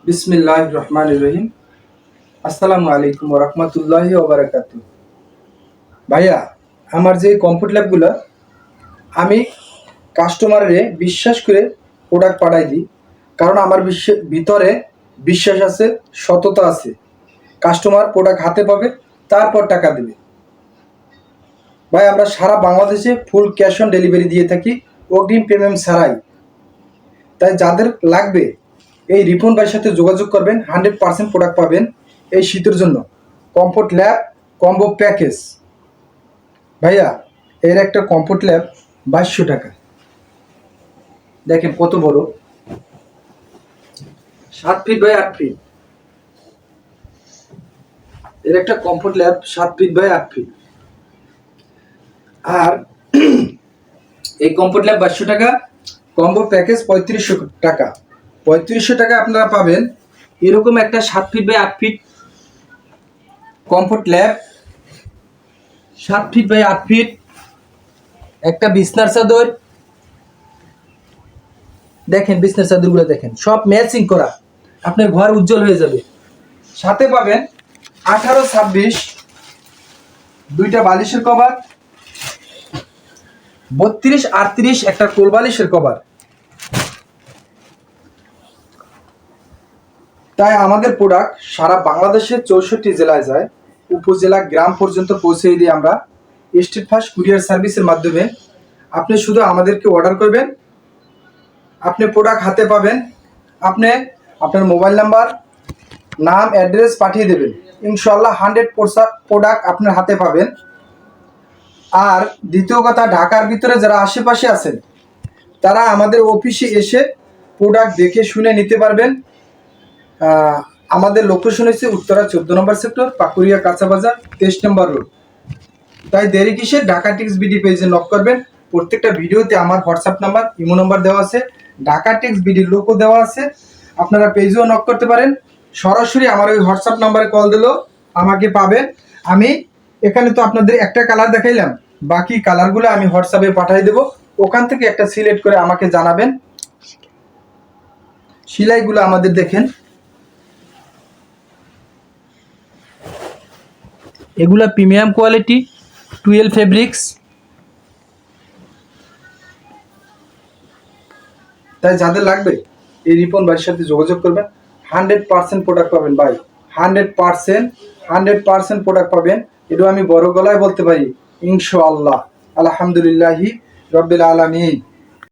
বিসমিল্লাহির রহমানির রহিম। আসসালামু আলাইকুম ওয়া রাহমাতুল্লাহি ওয়া বারাকাতুহু। ভাইয়া, আমার যে কমফোর্ট ল্যাবগুলো আমি কাস্টমারে বিশ্বাস করে প্রোডাক্ট পাঠাই দিই, কারণ আমার ভিতরে বিশ্বাস আছে, সততা আছে। কাস্টমার প্রোডাক্ট হাতে পাবে, তারপর টাকা দেবে। ভাই, আমরা সারা বাংলাদেশে ফুল ক্যাশ অন ডেলিভারি দিয়ে থাকি, অগ্রিম পেমেন্ট ছাড়াই। তাই যাদের লাগবে এই রিপন ভাইয়ের সাথে যোগাযোগ করবেন, 100% প্রোডাক্ট পাবেন এই শীতের জন্য। Comfort lab combo package. ভাইয়া, এর একটা কমফোর্ট ল্যাব 2200 টাকা। দেখেন কত বড়, 7 ফিট বাই 8 ফিট। এর একটা comfort lab 7 feet by 8 feet. আর এই কমফোর্ট ল্যাব 2200 টাকা, কম্বো প্যাকেজ 3500 টাকা। 3500 টাকা আপনারা পাবেন এরকম একটা 7 feet by 8 feet comfort lab, 7 feet by 8 feet, একটা বিছনার চাদর। দেখেন বিছনার চাদরগুলো দেখেন, সব ম্যাচিং করা, আপনার ঘর উজ্জ্বল হয়ে যাবে। সাথে পাবেন 18-26 দুইটা বালিশের কভার, 32-38 একটা কোল বালিশের কভার। তাই আমাদের প্রোডাক্ট সারা বাংলাদেশের 64 জেলায় যায়, উপজেলা গ্রাম পর্যন্ত পৌঁছে দিই আমরা স্ট্রিট ফাস্ট কুরিয়ার সার্ভিসের মাধ্যমে। আপনি শুধু আমাদেরকে অর্ডার করবেন, আপনি প্রোডাক্ট হাতে পাবেন। আপনি আপনার মোবাইল নাম্বার, নাম, অ্যাড্রেস পাঠিয়ে দেবেন, ইনশাল্লাহ 100% প্রোডাক্ট আপনার হাতে পাবেন। আর দ্বিতীয় কথা, ঢাকার ভিতরে যারা আশেপাশে আছেন তারা আমাদের অফিসে এসে প্রোডাক্ট দেখে শুনে নিতে পারবেন। আমাদের লোকেশন হচ্ছে উত্তরা 14 নম্বর সেক্টর, পাকুড়িয়া কাঁচা বাজার, 23 নম্বর রোড। তাই দেরি কিসে, ঢাকা টেক্স বিডি পেজে নক করবেন। প্রত্যেকটা ভিডিওতে আমার হোয়াটসঅ্যাপ নাম্বার, ইমো নাম্বার দেওয়া আছে, ঢাকা টেক্স বিডির লোকও দেওয়া আছে। আপনারা পেজেও নক করতে পারেন, সরাসরি আমার ওই হোয়াটসঅ্যাপ নাম্বারে কল দিলেও আমাকে পাবেন। আমি এখানে তো আপনাদের একটা কালার দেখাইলাম, বাকি কালারগুলো আমি হোয়াটসঅ্যাপে পাঠিয়ে দেবো, ওখান থেকে একটা সিলেক্ট করে আমাকে জানাবেন। সেলাইগুলো আমাদের দেখেন, এগুলা প্রিমিয়াম কোয়ালিটি, 12 ফেব্রিক্স। তাই যাদের লাগবে এই রিপন ভাইয়ের সাথে যোগাযোগ করবেন, 100% প্রোডাক্ট পাবেন ভাই। 100% প্রোডাক্ট পাবেন। এটা আমি বড় গলায় বলতে পারি, ইনশাআল্লাহ। আলহামদুলিল্লাহি রব্বিল আলামিন।